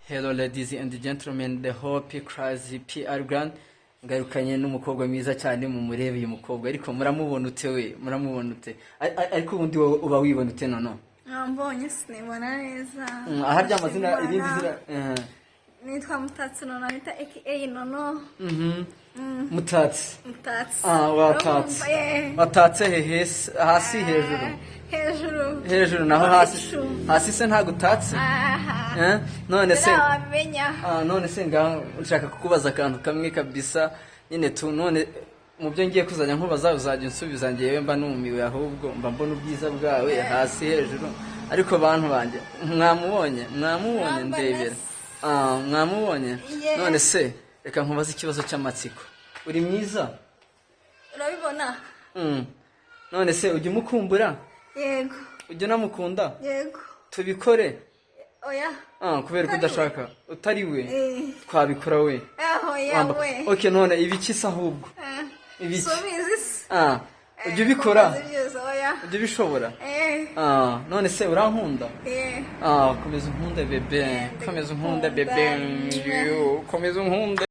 Hello ladies and gentlemen, the Hope Crazy PR Grand. Ngarukanye n'umukobwa mwiza cyane mu murebe uyu mukobwa ariko muramubona ute we muramubona ute ariko ubundi uba wibona ute nono mbonye sinibona neza aharya amazina irindi zira nitwa Mutatsi nono nita aka nono Mutatsi watatsi watatse hehe hasi hejuru naho hasi se nta gutatse none se none se ngaho nshaka kukubaza akantu kamwe kabisa nyine tu none mu byo ngiye kuzajya nkubaza uzajya unsubiza ngiye mba numiwe ahubwo mba mbona ubwiza bwawe hasi hejuru ariko bantu banje mwamubonye ndebera mwamubonye none se reka nkubaza ikibazo cy'amatsiko uri mwiza urabibona none se ujya umukumbura yego ujya namukunda yego tubikore oya kubera ko udashaka utari we twabikora we we okay none ibiki se ahubwo ibiki subizi ujya ubikora ujya ubishobora none se urankunda komeza unkunde bebe komeza unkunde bebe komeza unkunde